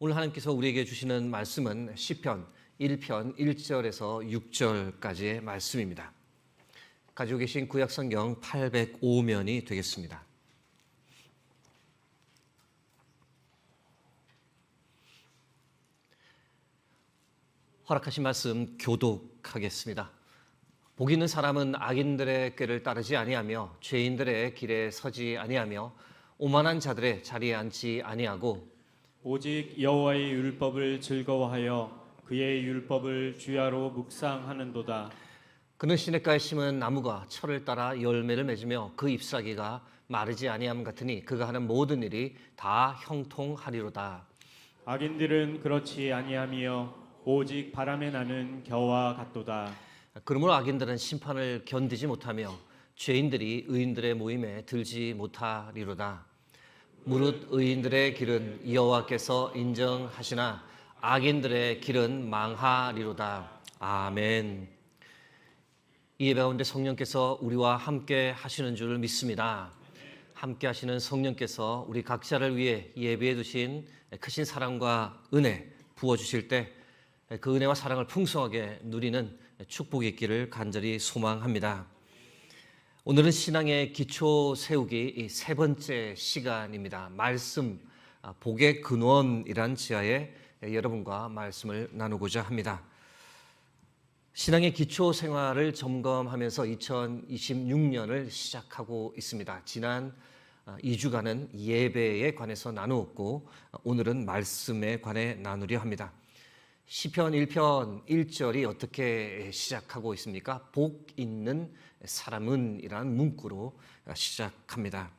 오늘 하나님께서 우리에게 주시는 말씀은 시편 1편 1절에서 6절까지의 말씀입니다. 가지고 계신 구약성경 805면이 되겠습니다. 허락하신 말씀 교독하겠습니다. 복 있는 사람은 악인들의 꾀를 따르지 아니하며 죄인들의 길에 서지 아니하며 오만한 자들의 자리에 앉지 아니하고 오직 여호와의 율법을 즐거워하여 그의 율법을 주야로 묵상하는도다. 그는 시냇가에 심은 나무가 철을 따라 열매를 맺으며 그 잎사귀가 마르지 아니함 같으니 그가 하는 모든 일이 다 형통하리로다. 악인들은 그렇지 아니하며 오직 바람에 나는 겨와 같도다. 그러므로 악인들은 심판을 견디지 못하며 죄인들이 의인들의 모임에 들지 못하리로다. 무릇 의인들의 길은 여호와께서 인정하시나 악인들의 길은 망하리로다. 아멘. 이 예배 가운데 성령께서 우리와 함께 하시는 줄 믿습니다. 함께 하시는 성령께서 우리 각자를 위해 예배해 두신 크신 사랑과 은혜 부어주실 때 그 은혜와 사랑을 풍성하게 누리는 축복이 있기를 간절히 소망합니다. 오늘은 신앙의 기초 세우기 세 번째 시간입니다. 말씀, 복의 근원이란 지하에 여러분과 말씀을 나누고자 합니다. 신앙의 기초 생활을 점검하면서 2026년을 시작하고 있습니다. 지난 2주간은 예배에 관해서 나누었고 오늘은 말씀에 관해 나누려 합니다. 시편 1편 1절이 어떻게 시작하고 있습니까? 복 있는 사람은 이라는 문구로 시작합니다.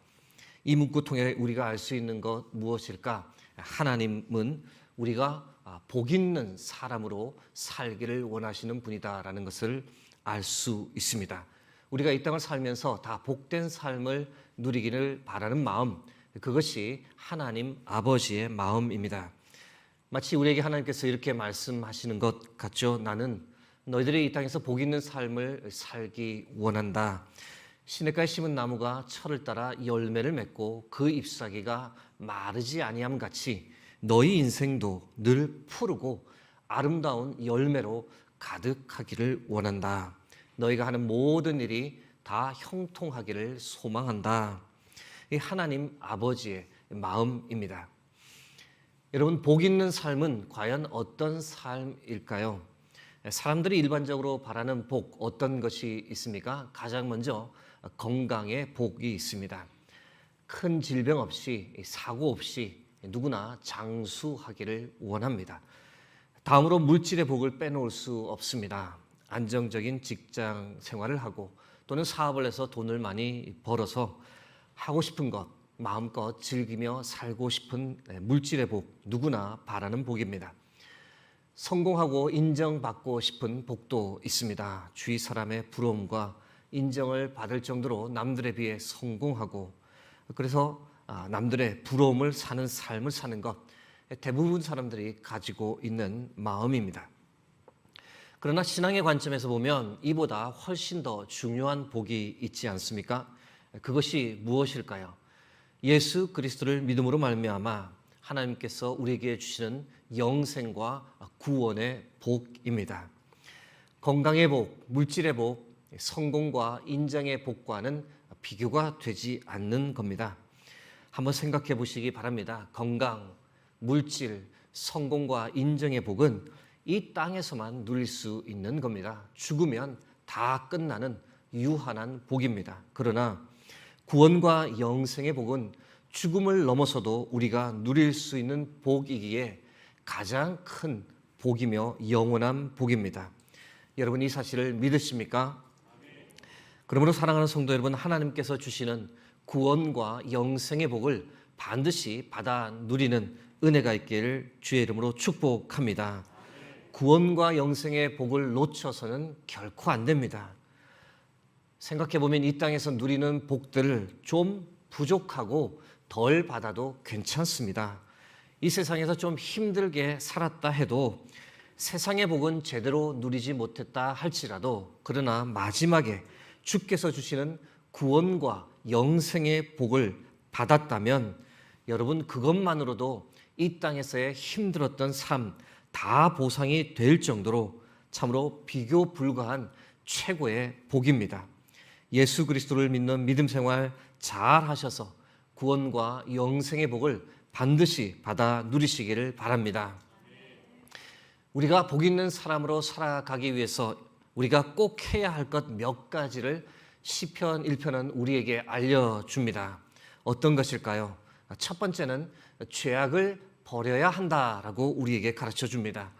이 문구 통해 우리가 알 수 있는 것 무엇일까? 하나님은 우리가 복 있는 사람으로 살기를 원하시는 분이다라는 것을 알 수 있습니다. 우리가 이 땅을 살면서 다 복된 삶을 누리기를 바라는 마음, 그것이 하나님 아버지의 마음입니다. 마치 우리에게 하나님께서 이렇게 말씀하시는 것 같죠. 나는 너희들이 이 땅에서 복 있는 삶을 살기 원한다. 시냇가에 심은 나무가 철을 따라 열매를 맺고 그 잎사귀가 마르지 아니함 같이 너희 인생도 늘 푸르고 아름다운 열매로 가득하기를 원한다. 너희가 하는 모든 일이 다 형통하기를 소망한다. 이 하나님 아버지의 마음입니다. 여러분, 복 있는 삶은 과연 어떤 삶일까요? 사람들이 일반적으로 바라는 복 어떤 것이 있습니까? 가장 먼저 건강의 복이 있습니다. 큰 질병 없이 사고 없이 누구나 장수하기를 원합니다. 다음으로 물질의 복을 빼놓을 수 없습니다. 안정적인 직장 생활을 하고 또는 사업을 해서 돈을 많이 벌어서 하고 싶은 것 마음껏 즐기며 살고 싶은 물질의 복, 누구나 바라는 복입니다. 성공하고 인정받고 싶은 복도 있습니다. 주위 사람의 부러움과 인정을 받을 정도로 남들에 비해 성공하고 그래서 남들의 부러움을 사는 삶을 사는 것, 대부분 사람들이 가지고 있는 마음입니다. 그러나 신앙의 관점에서 보면 이보다 훨씬 더 중요한 복이 있지 않습니까? 그것이 무엇일까요? 예수 그리스도를 믿음으로 말미암아 하나님께서 우리에게 주시는 영생과 구원의 복입니다. 건강의 복, 물질의 복, 성공과 인정의 복과는 비교가 되지 않는 겁니다. 한번 생각해 보시기 바랍니다. 건강, 물질, 성공과 인정의 복은 이 땅에서만 누릴 수 있는 겁니다. 죽으면 다 끝나는 유한한 복입니다. 그러나 구원과 영생의 복은 죽음을 넘어서도 우리가 누릴 수 있는 복이기에 가장 큰 복이며 영원한 복입니다. 여러분 이 사실을 믿으십니까? 그러므로 사랑하는 성도 여러분, 하나님께서 주시는 구원과 영생의 복을 반드시 받아 누리는 은혜가 있기를 주의 이름으로 축복합니다. 구원과 영생의 복을 놓쳐서는 결코 안 됩니다. 생각해보면 이 땅에서 누리는 복들을 좀 부족하고 덜 받아도 괜찮습니다. 이 세상에서 좀 힘들게 살았다 해도 세상의 복은 제대로 누리지 못했다 할지라도 그러나 마지막에 주께서 주시는 구원과 영생의 복을 받았다면 여러분 그것만으로도 이 땅에서의 힘들었던 삶 다 보상이 될 정도로 참으로 비교 불가한 최고의 복입니다. 예수 그리스도를 믿는 믿음 생활 잘 하셔서 구원과 영생의 복을 반드시 받아 누리시기를 바랍니다. 우리가 복 있는 사람으로 살아가기 위해서 우리가 꼭 해야 할 것 몇 가지를 시편 1편은 우리에게 알려줍니다. 어떤 것일까요? 첫 번째는 죄악을 버려야 한다라고 우리에게 가르쳐 줍니다.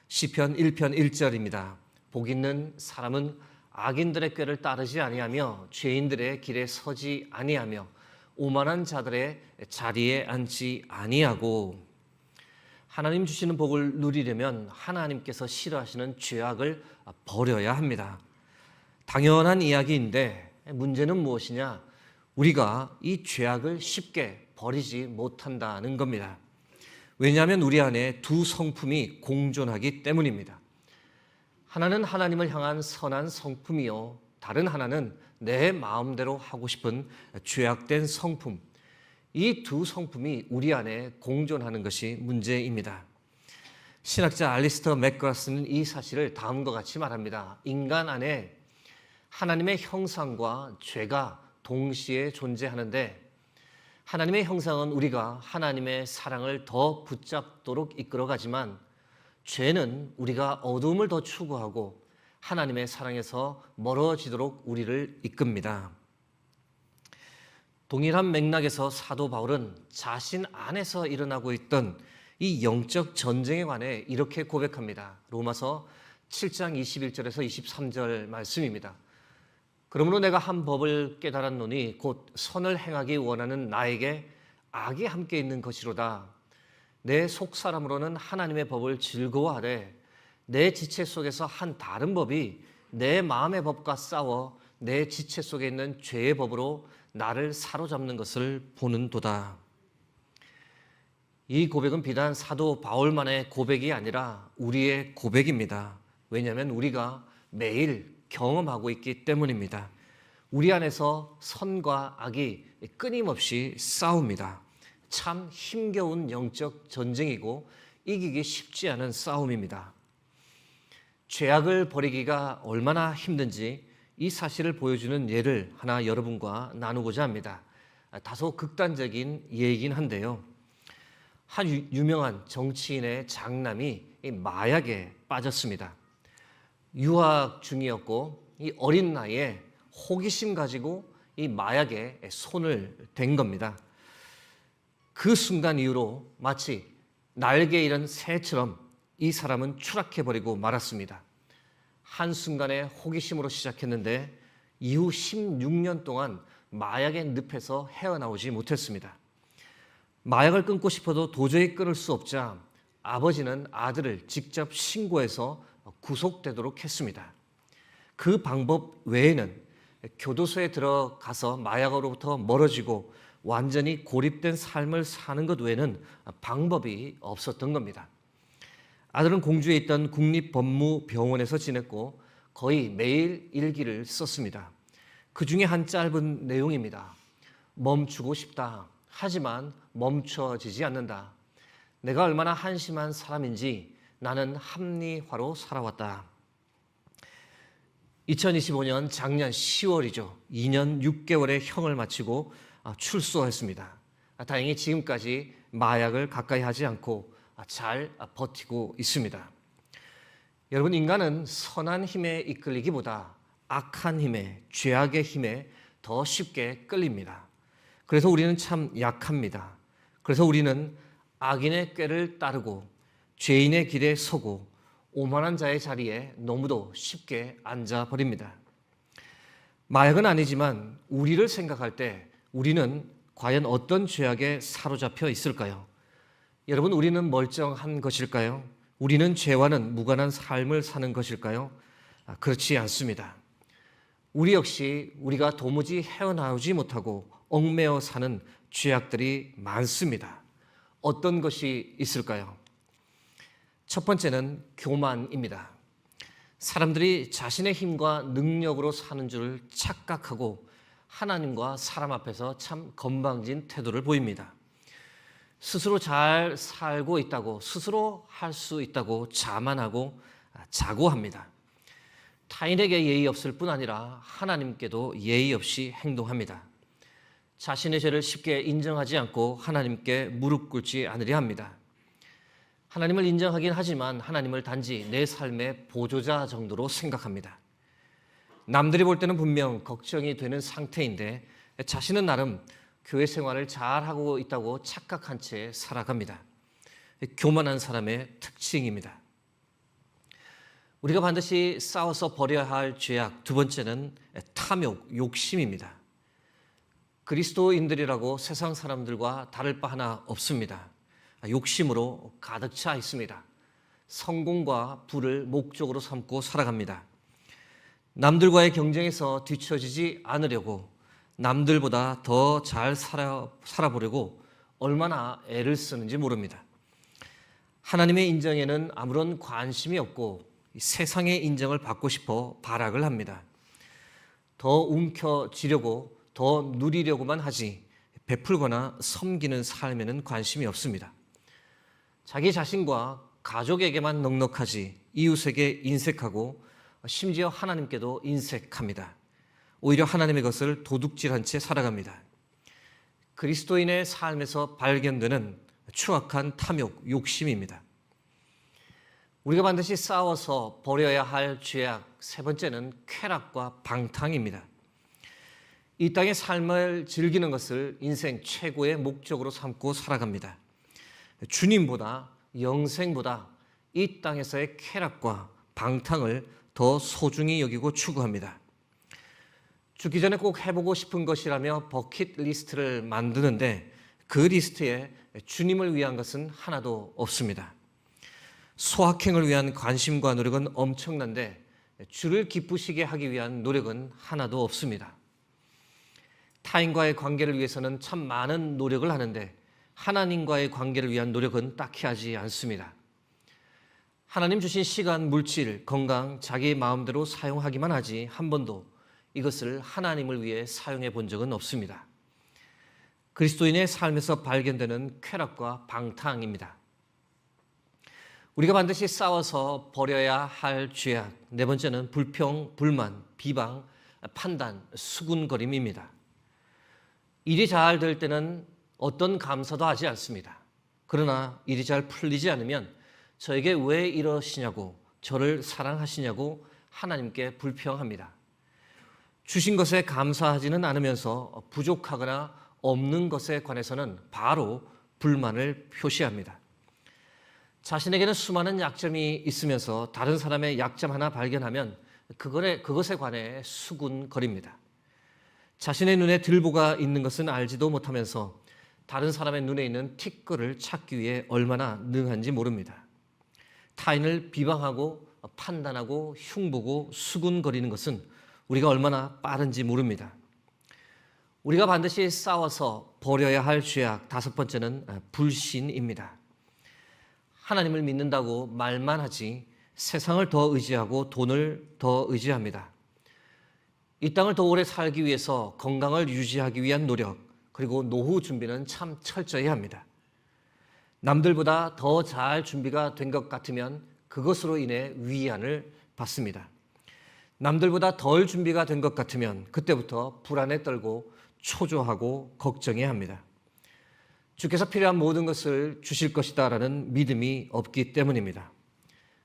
시편 1편 1절입니다. 복 있는 사람은 악인들의 꾀를 따르지 아니하며 죄인들의 길에 서지 아니하며 오만한 자들의 자리에 앉지 아니하고. 하나님 주시는 복을 누리려면 하나님께서 싫어하시는 죄악을 버려야 합니다. 당연한 이야기인데 문제는 무엇이냐? 우리가 이 죄악을 쉽게 버리지 못한다는 겁니다. 왜냐하면 우리 안에 두 성품이 공존하기 때문입니다. 하나는 하나님을 향한 선한 성품이요, 다른 하나는 내 마음대로 하고 싶은 죄악된 성품. 이 두 성품이 우리 안에 공존하는 것이 문제입니다. 신학자 알리스터 맥그라스는 이 사실을 다음과 같이 말합니다. 인간 안에 하나님의 형상과 죄가 동시에 존재하는데, 하나님의 형상은 우리가 하나님의 사랑을 더 붙잡도록 이끌어가지만, 죄는 우리가 어두움을 더 추구하고 하나님의 사랑에서 멀어지도록 우리를 이끕니다. 동일한 맥락에서 사도 바울은 자신 안에서 일어나고 있던 이 영적 전쟁에 관해 이렇게 고백합니다. 로마서 7장 21절에서 23절 말씀입니다. 그러므로 내가 한 법을 깨달았노니 곧 선을 행하기 원하는 나에게 악이 함께 있는 것이로다. 내 속사람으로는 하나님의 법을 즐거워하되 내 지체 속에서 한 다른 법이 내 마음의 법과 싸워 내 지체 속에 있는 죄의 법으로 나를 사로잡는 것을 보는도다. 이 고백은 비단 사도 바울만의 고백이 아니라 우리의 고백입니다. 왜냐하면 우리가 매일 경험하고 있기 때문입니다. 우리 안에서 선과 악이 끊임없이 싸웁니다. 참 힘겨운 영적 전쟁이고 이기기 쉽지 않은 싸움입니다. 죄악을 버리기가 얼마나 힘든지 이 사실을 보여주는 예를 하나 여러분과 나누고자 합니다. 다소 극단적인 예이긴 한데요. 한 유명한 정치인의 장남이 마약에 빠졌습니다. 유학 중이었고 이 어린 나이에 호기심 가지고 이 마약에 손을 댄 겁니다. 그 순간 이후로 마치 날개 잃은 새처럼 이 사람은 추락해버리고 말았습니다. 한순간에 호기심으로 시작했는데 이후 16년 동안 마약의 늪에서 헤어나오지 못했습니다. 마약을 끊고 싶어도 도저히 끊을 수 없자 아버지는 아들을 직접 신고해서 구속되도록 했습니다. 그 방법 외에는 교도소에 들어가서 마약으로부터 멀어지고 완전히 고립된 삶을 사는 것 외에는 방법이 없었던 겁니다. 아들은 공주에 있던 국립법무병원에서 지냈고 거의 매일 일기를 썼습니다. 그 중에 한 짧은 내용입니다. 멈추고 싶다. 하지만 멈춰지지 않는다. 내가 얼마나 한심한 사람인지 나는 합리화로 살아왔다. 2025년 작년 10월이죠. 2년 6개월의 형을 마치고 출소했습니다. 다행히 지금까지 마약을 가까이 하지 않고 잘 버티고 있습니다. 여러분, 인간은 선한 힘에 이끌리기보다 악한 힘에, 죄악의 힘에 더 쉽게 끌립니다. 그래서 우리는 참 약합니다. 그래서 우리는 악인의 꾀를 따르고 죄인의 길에 서고 오만한 자의 자리에 너무도 쉽게 앉아버립니다. 마약은 아니지만 우리를 생각할 때 우리는 과연 어떤 죄악에 사로잡혀 있을까요? 여러분, 우리는 멀쩡한 것일까요? 우리는 죄와는 무관한 삶을 사는 것일까요? 그렇지 않습니다. 우리 역시 우리가 도무지 헤어나오지 못하고 얽매여 사는 죄악들이 많습니다. 어떤 것이 있을까요? 첫 번째는 교만입니다. 사람들이 자신의 힘과 능력으로 사는 줄 착각하고 하나님과 사람 앞에서 참 건방진 태도를 보입니다. 스스로 잘 살고 있다고, 스스로 할 수 있다고 자만하고 자고합니다. 타인에게 예의 없을 뿐 아니라 하나님께도 예의 없이 행동합니다. 자신의 죄를 쉽게 인정하지 않고 하나님께 무릎 꿇지 않으려 합니다. 하나님을 인정하긴 하지만 하나님을 단지 내 삶의 보조자 정도로 생각합니다. 남들이 볼 때는 분명 걱정이 되는 상태인데 자신은 나름 교회 생활을 잘하고 있다고 착각한 채 살아갑니다. 교만한 사람의 특징입니다. 우리가 반드시 싸워서 버려야 할 죄악 두 번째는 탐욕, 욕심입니다. 그리스도인들이라고 세상 사람들과 다를 바 하나 없습니다. 욕심으로 가득 차 있습니다. 성공과 부를 목적으로 삼고 살아갑니다. 남들과의 경쟁에서 뒤처지지 않으려고 남들보다 더 잘 살아보려고 얼마나 애를 쓰는지 모릅니다. 하나님의 인정에는 아무런 관심이 없고 세상의 인정을 받고 싶어 발악을 합니다. 더 움켜쥐려고 더 누리려고만 하지 베풀거나 섬기는 삶에는 관심이 없습니다. 자기 자신과 가족에게만 넉넉하지 이웃에게 인색하고 심지어 하나님께도 인색합니다. 오히려 하나님의 것을 도둑질한 채 살아갑니다. 그리스도인의 삶에서 발견되는 추악한 탐욕, 욕심입니다. 우리가 반드시 싸워서 버려야 할 죄악 세 번째는 쾌락과 방탕입니다. 이 땅의 삶을 즐기는 것을 인생 최고의 목적으로 삼고 살아갑니다. 주님보다 영생보다 이 땅에서의 쾌락과 방탕을 더 소중히 여기고 추구합니다. 죽기 전에 꼭 해보고 싶은 것이라며 버킷리스트를 만드는데 그 리스트에 주님을 위한 것은 하나도 없습니다. 소확행을 위한 관심과 노력은 엄청난데 주를 기쁘시게 하기 위한 노력은 하나도 없습니다. 타인과의 관계를 위해서는 참 많은 노력을 하는데 하나님과의 관계를 위한 노력은 딱히 하지 않습니다. 하나님 주신 시간, 물질, 건강, 자기 마음대로 사용하기만 하지 한 번도 이것을 하나님을 위해 사용해 본 적은 없습니다. 그리스도인의 삶에서 발견되는 쾌락과 방탕입니다. 우리가 반드시 싸워서 버려야 할 죄악 네 번째는 불평, 불만, 비방, 판단, 수군거림입니다. 일이 잘 될 때는 어떤 감사도 하지 않습니다. 그러나 일이 잘 풀리지 않으면 저에게 왜 이러시냐고, 저를 사랑하시냐고 하나님께 불평합니다. 주신 것에 감사하지는 않으면서 부족하거나 없는 것에 관해서는 바로 불만을 표시합니다. 자신에게는 수많은 약점이 있으면서 다른 사람의 약점 하나 발견하면 그것에 관해 수군거립니다. 자신의 눈에 들보가 있는 것은 알지도 못하면서 다른 사람의 눈에 있는 티끌을 찾기 위해 얼마나 능한지 모릅니다. 타인을 비방하고 판단하고 흉보고 수군거리는 것은 우리가 얼마나 빠른지 모릅니다. 우리가 반드시 싸워서 버려야 할 죄악 다섯 번째는 불신입니다. 하나님을 믿는다고 말만 하지 세상을 더 의지하고 돈을 더 의지합니다. 이 땅을 더 오래 살기 위해서 건강을 유지하기 위한 노력 그리고 노후 준비는 참 철저히 합니다. 남들보다 더 잘 준비가 된 것 같으면 그것으로 인해 위안을 받습니다. 남들보다 덜 준비가 된 것 같으면 그때부터 불안에 떨고 초조하고 걱정해야 합니다. 주께서 필요한 모든 것을 주실 것이다라는 믿음이 없기 때문입니다.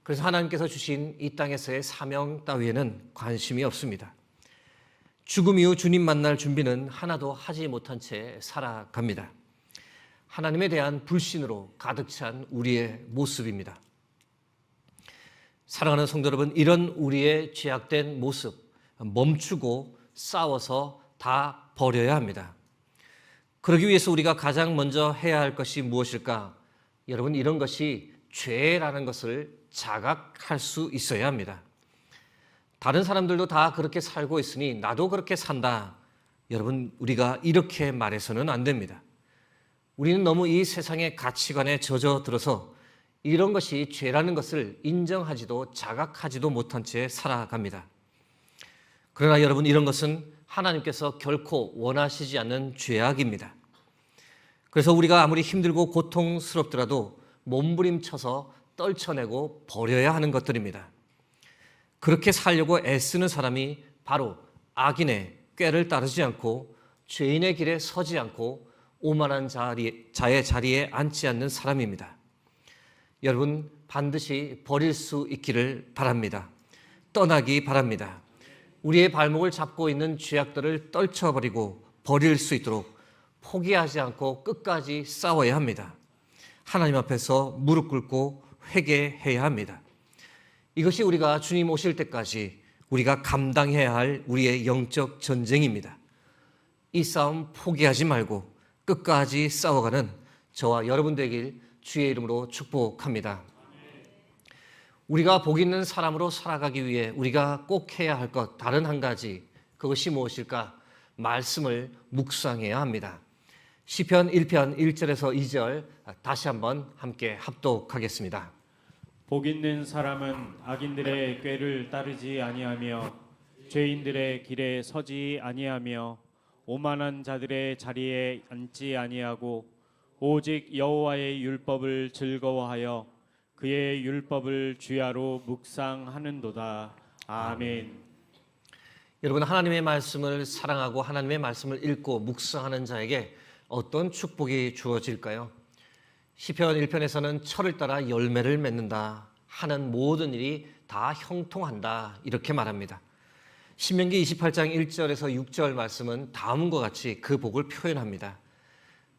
그래서 하나님께서 주신 이 땅에서의 사명 따위에는 관심이 없습니다. 죽음 이후 주님 만날 준비는 하나도 하지 못한 채 살아갑니다. 하나님에 대한 불신으로 가득 찬 우리의 모습입니다. 사랑하는 성도 여러분, 이런 우리의 죄악된 모습 멈추고 싸워서 다 버려야 합니다. 그러기 위해서 우리가 가장 먼저 해야 할 것이 무엇일까? 여러분, 이런 것이 죄라는 것을 자각할 수 있어야 합니다. 다른 사람들도 다 그렇게 살고 있으니 나도 그렇게 산다. 여러분, 우리가 이렇게 말해서는 안 됩니다. 우리는 너무 이 세상의 가치관에 젖어들어서 이런 것이 죄라는 것을 인정하지도 자각하지도 못한 채 살아갑니다. 그러나 여러분, 이런 것은 하나님께서 결코 원하시지 않는 죄악입니다. 그래서 우리가 아무리 힘들고 고통스럽더라도 몸부림쳐서 떨쳐내고 버려야 하는 것들입니다. 그렇게 살려고 애쓰는 사람이 바로 악인의 꾀를 따르지 않고 죄인의 길에 서지 않고 오만한 자의 자리에 앉지 않는 사람입니다. 여러분 반드시 버릴 수 있기를 바랍니다. 떠나기 바랍니다. 우리의 발목을 잡고 있는 죄악들을 떨쳐버리고 버릴 수 있도록 포기하지 않고 끝까지 싸워야 합니다. 하나님 앞에서 무릎 꿇고 회개해야 합니다. 이것이 우리가 주님 오실 때까지 우리가 감당해야 할 우리의 영적 전쟁입니다. 이 싸움 포기하지 말고 끝까지 싸워가는 저와 여러분 되길 주의 이름으로 축복합니다. 우리가 복 있는 사람으로 살아가기 위해 우리가 꼭 해야 할 것 다른 한 가지, 그것이 무엇일까? 말씀을 묵상해야 합니다. 시편 1편 1절에서 2절 다시 한번 함께 합독하겠습니다. 복 있는 사람은 악인들의 꾀를 따르지 아니하며 죄인들의 길에 서지 아니하며 오만한 자들의 자리에 앉지 아니하고 오직 여호와의 율법을 즐거워하여 그의 율법을 주야로 묵상하는도다. 아멘. 여러분, 하나님의 말씀을 사랑하고 하나님의 말씀을 읽고 묵상하는 자에게 어떤 축복이 주어질까요? 시편 1편에서는 철을 따라 열매를 맺는다, 하는 모든 일이 다 형통한다, 이렇게 말합니다. 신명기 28장 1절에서 6절 말씀은 다음과 같이 그 복을 표현합니다.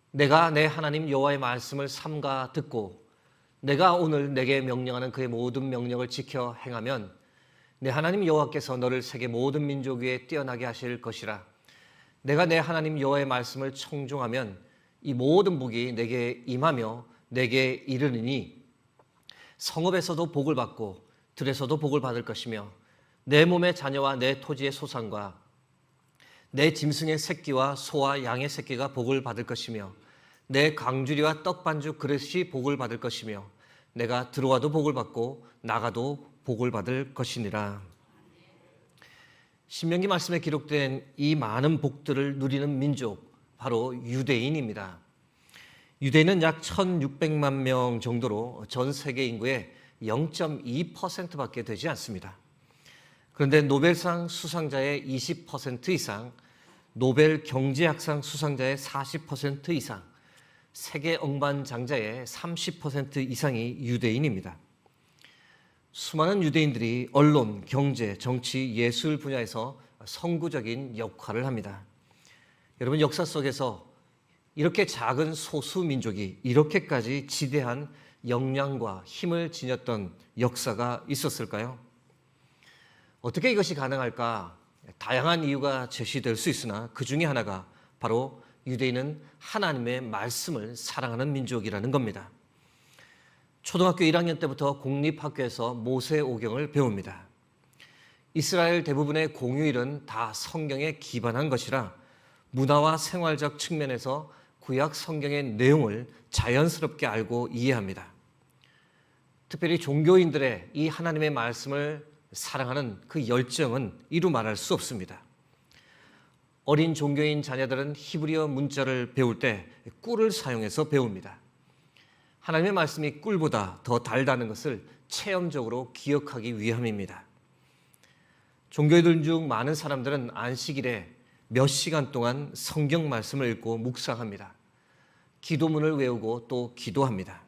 내가 내 하나님 여호와의 말씀을 삼가 듣고 내가 오늘 내게 명령하는 그의 모든 명령을 지켜 행하면 내 하나님 여호와께서 너를 세계 모든 민족 위에 뛰어나게 하실 것이라. 내가 내 하나님 여호와의 말씀을 청종하면 이 모든 복이 내게 임하며 내게 이르느니 성읍에서도 복을 받고 들에서도 복을 받을 것이며 내 몸의 자녀와 내 토지의 소산과 내 짐승의 새끼와 소와 양의 새끼가 복을 받을 것이며 내 강주리와 떡반죽 그릇이 복을 받을 것이며 내가 들어와도 복을 받고 나가도 복을 받을 것이니라. 신명기 말씀에 기록된 이 많은 복들을 누리는 민족, 바로 유대인입니다. 유대인은 약 1600만 명 정도로 전 세계 인구의 0.2%밖에 되지 않습니다. 그런데 노벨상 수상자의 20% 이상, 노벨 경제학상 수상자의 40% 이상, 세계 억만장자의 30% 이상이 유대인입니다. 수많은 유대인들이 언론, 경제, 정치, 예술 분야에서 선구적인 역할을 합니다. 여러분, 역사 속에서 이렇게 작은 소수 민족이 이렇게까지 지대한 역량과 힘을 지녔던 역사가 있었을까요? 어떻게 이것이 가능할까? 다양한 이유가 제시될 수 있으나 그 중에 하나가 바로 유대인은 하나님의 말씀을 사랑하는 민족이라는 겁니다. 초등학교 1학년 때부터 공립학교에서 모세오경을 배웁니다. 이스라엘 대부분의 공휴일은 다 성경에 기반한 것이라 문화와 생활적 측면에서 구약 성경의 내용을 자연스럽게 알고 이해합니다. 특별히 종교인들의 이 하나님의 말씀을 사랑하는 그 열정은 이루 말할 수 없습니다. 어린 종교인 자녀들은 히브리어 문자를 배울 때 꿀을 사용해서 배웁니다. 하나님의 말씀이 꿀보다 더 달다는 것을 체험적으로 기억하기 위함입니다. 종교인들 중 많은 사람들은 안식일에 몇 시간 동안 성경 말씀을 읽고 묵상합니다. 기도문을 외우고 또 기도합니다.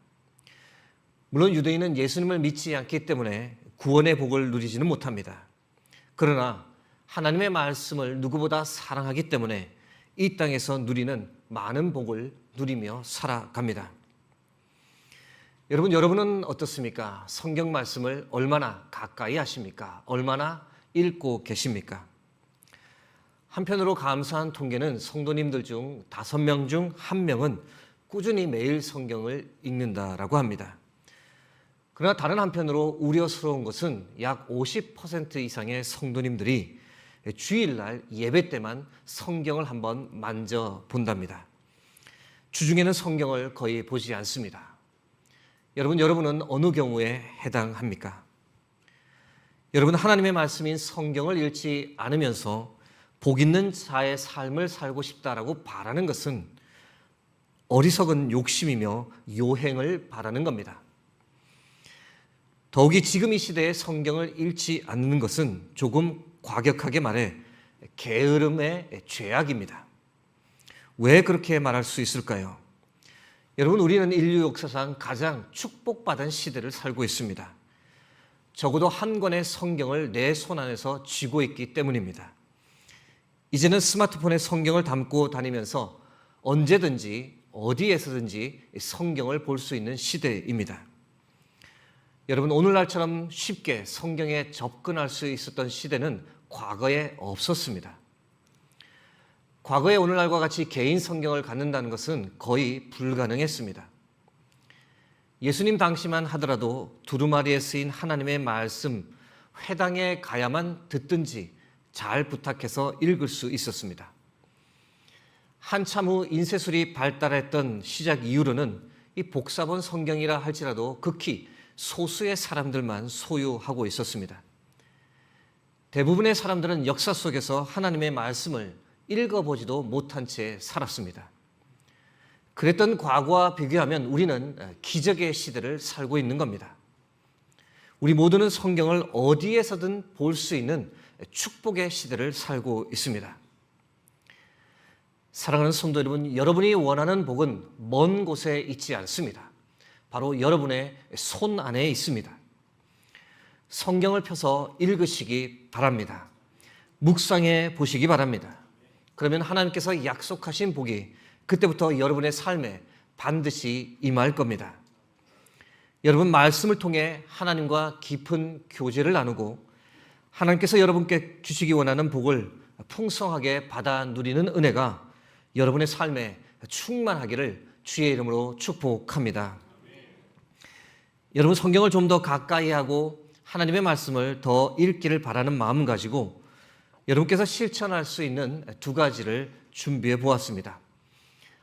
물론 유대인은 예수님을 믿지 않기 때문에 구원의 복을 누리지는 못합니다. 그러나 하나님의 말씀을 누구보다 사랑하기 때문에 이 땅에서 누리는 많은 복을 누리며 살아갑니다. 여러분은 어떻습니까? 성경 말씀을 얼마나 가까이 하십니까? 얼마나 읽고 계십니까? 한편으로 감사한 통계는 성도님들 중 5명 중 1명은 꾸준히 매일 성경을 읽는다라고 합니다. 그러나 다른 한편으로 우려스러운 것은 약 50% 이상의 성도님들이 주일날 예배 때만 성경을 한번 만져본답니다. 주중에는 성경을 거의 보지 않습니다. 여러분은 어느 경우에 해당합니까? 여러분, 하나님의 말씀인 성경을 읽지 않으면서 복 있는 자의 삶을 살고 싶다라고 바라는 것은 어리석은 욕심이며 요행을 바라는 겁니다. 더욱이 지금 이 시대에 성경을 읽지 않는 것은 조금 과격하게 말해 게으름의 죄악입니다. 왜 그렇게 말할 수 있을까요? 여러분, 우리는 인류 역사상 가장 축복받은 시대를 살고 있습니다. 적어도 한 권의 성경을 내 손 안에서 쥐고 있기 때문입니다. 이제는 스마트폰에 성경을 담고 다니면서 언제든지 어디에서든지 성경을 볼 수 있는 시대입니다. 여러분, 오늘날처럼 쉽게 성경에 접근할 수 있었던 시대는 과거에 없었습니다. 과거의 오늘날과 같이 개인 성경을 갖는다는 것은 거의 불가능했습니다. 예수님 당시만 하더라도 두루마리에 쓰인 하나님의 말씀, 회당에 가야만 듣든지 잘 부탁해서 읽을 수 있었습니다. 한참 후 인쇄술이 발달했던 시작 이후로는 이 복사본 성경이라 할지라도 극히 소수의 사람들만 소유하고 있었습니다. 대부분의 사람들은 역사 속에서 하나님의 말씀을 읽어보지도 못한 채 살았습니다. 그랬던 과거와 비교하면 우리는 기적의 시대를 살고 있는 겁니다. 우리 모두는 성경을 어디에서든 볼 수 있는 축복의 시대를 살고 있습니다. 사랑하는 성도 여러분, 여러분이 원하는 복은 먼 곳에 있지 않습니다. 바로 여러분의 손 안에 있습니다. 성경을 펴서 읽으시기 바랍니다. 묵상해 보시기 바랍니다. 그러면 하나님께서 약속하신 복이 그때부터 여러분의 삶에 반드시 임할 겁니다. 여러분, 말씀을 통해 하나님과 깊은 교제를 나누고 하나님께서 여러분께 주시기 원하는 복을 풍성하게 받아 누리는 은혜가 여러분의 삶에 충만하기를 주의 이름으로 축복합니다. 여러분, 성경을 좀 더 가까이 하고 하나님의 말씀을 더 읽기를 바라는 마음 가지고 여러분께서 실천할 수 있는 두 가지를 준비해 보았습니다.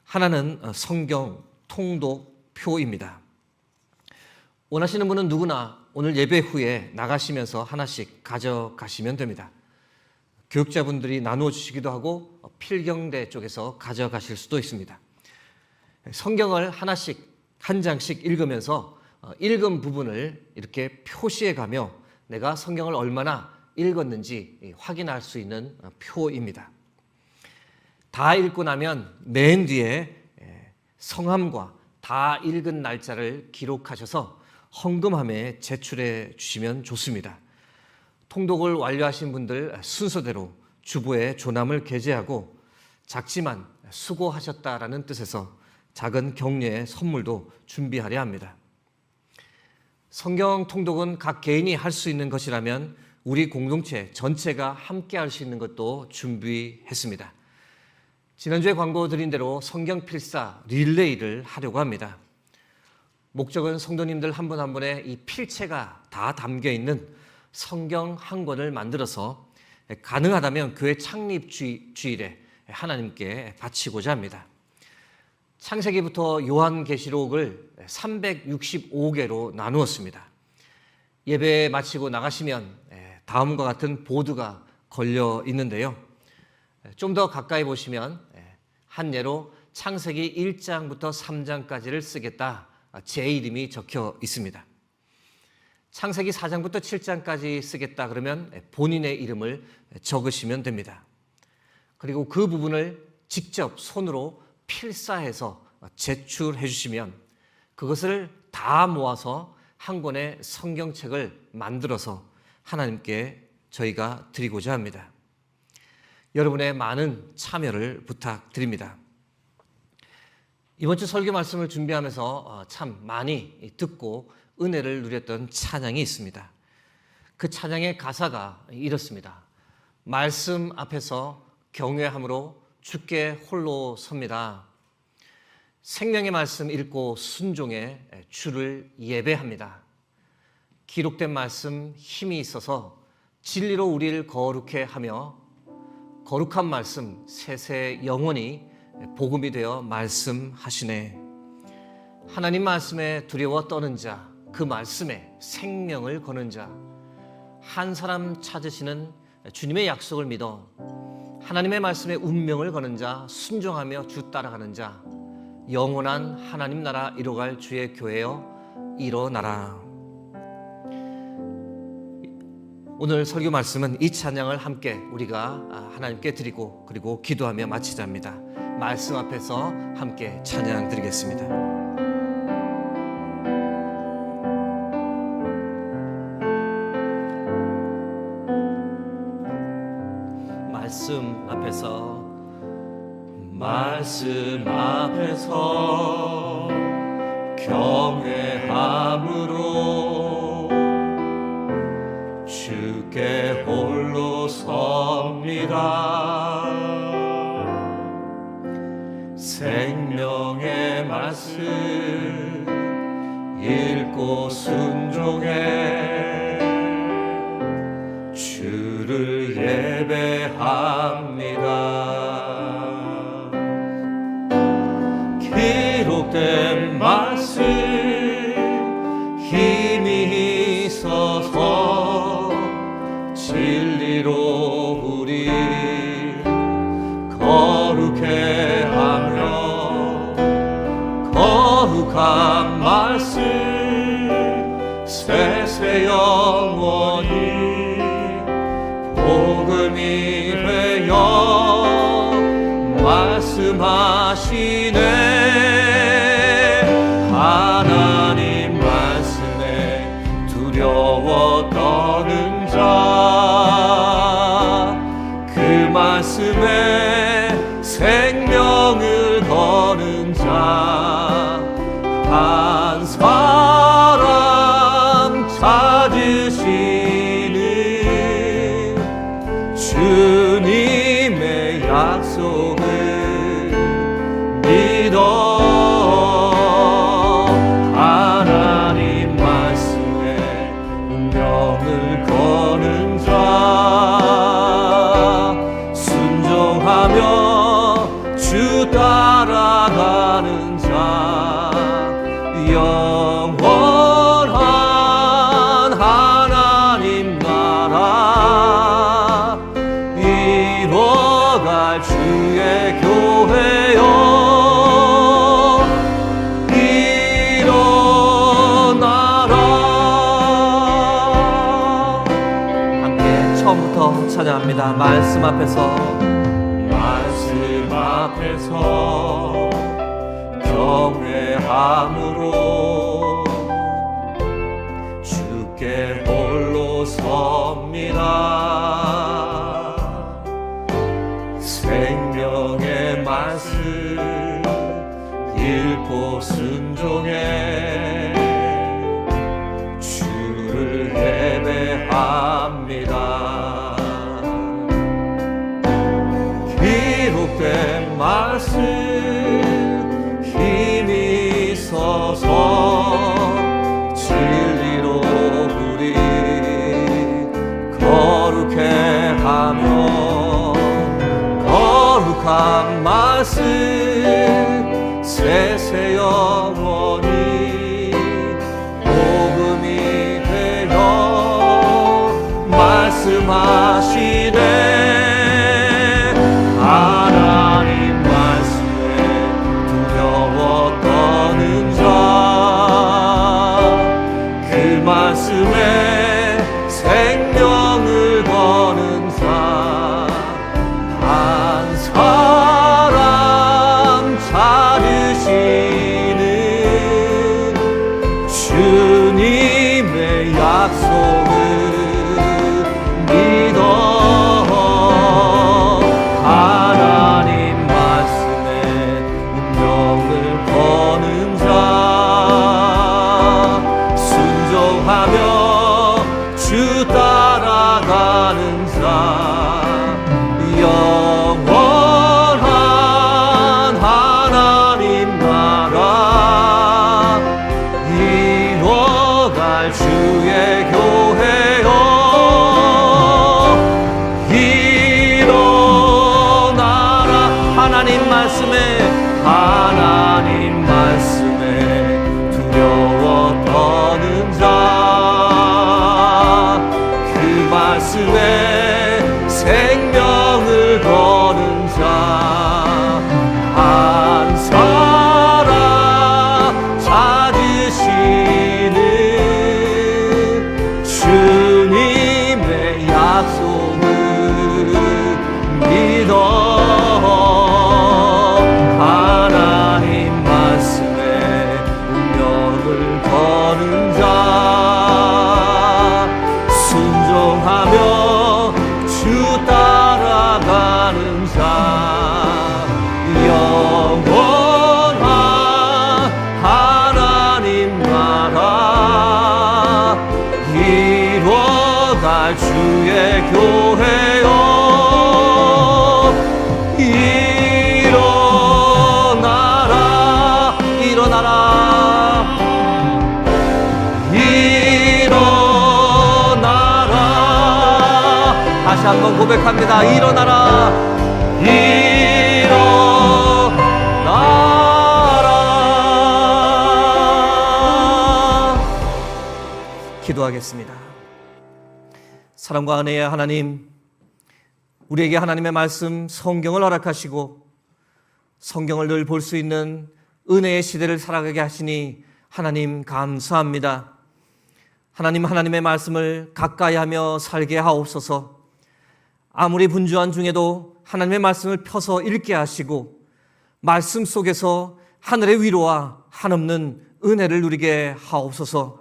하나는 성경 통독표입니다. 원하시는 분은 누구나 오늘 예배 후에 나가시면서 하나씩 가져가시면 됩니다. 교육자분들이 나누어 주시기도 하고 필경대 쪽에서 가져가실 수도 있습니다. 성경을 하나씩 한 장씩 읽으면서 읽은 부분을 이렇게 표시해 가며 내가 성경을 얼마나 읽었는지 확인할 수 있는 표입니다. 다 읽고 나면 맨 뒤에 성함과 다 읽은 날짜를 기록하셔서 헌금함에 제출해 주시면 좋습니다. 통독을 완료하신 분들 순서대로 주보에 조남을 게재하고 작지만 수고하셨다라는 뜻에서 작은 격려의 선물도 준비하려 합니다. 성경 통독은 각 개인이 할 수 있는 것이라면 우리 공동체 전체가 함께 할 수 있는 것도 준비했습니다. 지난주에 광고 드린 대로 성경 필사 릴레이를 하려고 합니다. 목적은 성도님들 한 분 한 분의 이 필체가 다 담겨 있는 성경 한 권을 만들어서 가능하다면 교회 창립 주일에 하나님께 바치고자 합니다. 창세기부터 요한계시록을 365개로 나누었습니다. 예배 마치고 나가시면 다음과 같은 보드가 걸려 있는데요. 좀 더 가까이 보시면 한 예로 창세기 1장부터 3장까지를 쓰겠다, 제 이름이 적혀 있습니다. 창세기 4장부터 7장까지 쓰겠다 그러면 본인의 이름을 적으시면 됩니다. 그리고 그 부분을 직접 손으로 필사해서 제출해 주시면 그것을 다 모아서 한 권의 성경책을 만들어서 하나님께 저희가 드리고자 합니다. 여러분의 많은 참여를 부탁드립니다. 이번 주 설교 말씀을 준비하면서 참 많이 듣고 은혜를 누렸던 찬양이 있습니다. 그 찬양의 가사가 이렇습니다. 말씀 앞에서 경외함으로 주께 홀로 섭니다. 생명의 말씀 읽고 순종해 주를 예배합니다. 기록된 말씀 힘이 있어서 진리로 우리를 거룩해 하며 거룩한 말씀 세세 영원히 복음이 되어 말씀하시네. 하나님 말씀에 두려워 떠는 자, 그 말씀에 생명을 거는 자, 한 사람 찾으시는 주님의 약속을 믿어 하나님의 말씀에 운명을 거는 자, 순종하며 주 따라가는 자, 영원한 하나님 나라 이뤄갈 주의 교회여 일어나라. 오늘 설교 말씀은 이 찬양을 함께 우리가 하나님께 드리고 그리고 기도하며 마치자입니다. 말씀 앞에서 함께 찬양 드리겠습니다. 말씀 앞에서 경외함으로 주께 홀로 섭니다. 생명의 말씀 읽고 순종해 주를 예배합니다. 기록된 말씀 힘이 있어서 진리로 우리 거룩해 하며 거룩한 말씀 세세 영원히 복음이 되어 말씀하시네. 하나님 말씀에 두려워 떠는 자, 그 말씀에 생명을 거는 자, 한 사람 찾으시는 주님의 약속을 믿어. 하나님 말씀에 운명을 거는 자, 순종하며 주 따라가는 자, 영원한 하나님 나라 이뤄갈 주의 교회여 일어나라. 함께 처음부터 찬양합니다. 말씀 앞에서 경외함으로 주께 홀로 섭니다. 생명의 말씀 읽고 순종해 주를 예배합니다. 기록된 말씀 힘이 있어서 진리로 우리 거룩해 하며 거룩한 말씀 세세 영원히 복음이 되어 말씀하시네. 하나님 말씀에 두려워 떠는 자, 그 말씀에 생명을 거는 자, 한 사람 찾으시는 주님의 약속을 믿어. 하나님 말씀에 운명을 거는 자, 순종하며 주 따라가는 자, 영원한 하나님 나라 이뤄갈 주의 교회여 일어나라. 하나님 말씀에 두려워 떠는 자, 그 말씀에 생명을 거는 자, 한 사람 교회여 일어나라 일어나라 일어나라 다시 한번 고백합니다. 일어나라 일어나라. 기도하겠습니다. 사랑과 은혜의 하나님, 우리에게 하나님의 말씀 성경을 허락하시고 성경을 늘 볼 수 있는 은혜의 시대를 살아가게 하시니 하나님 감사합니다. 하나님, 하나님의 말씀을 가까이 하며 살게 하옵소서. 아무리 분주한 중에도 하나님의 말씀을 펴서 읽게 하시고 말씀 속에서 하늘의 위로와 한없는 은혜를 누리게 하옵소서.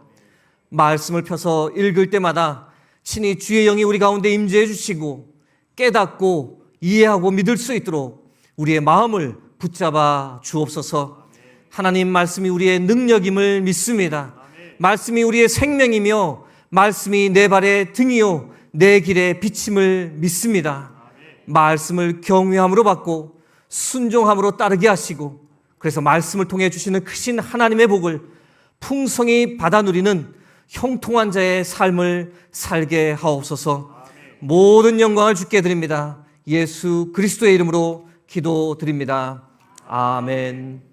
말씀을 펴서 읽을 때마다 친히 주의 영이 우리 가운데 임재해 주시고 깨닫고 이해하고 믿을 수 있도록 우리의 마음을 붙잡아 주옵소서. 하나님, 말씀이 우리의 능력임을 믿습니다. 말씀이 우리의 생명이며 말씀이 내 발의 등이요 내 길의 비침을 믿습니다. 말씀을 경외함으로 받고 순종함으로 따르게 하시고 그래서 말씀을 통해 주시는 크신 하나님의 복을 풍성히 받아 누리는 형통한 자의 삶을 살게 하옵소서. 모든 영광을 주께 드립니다. 예수 그리스도의 이름으로 기도드립니다. 아멘.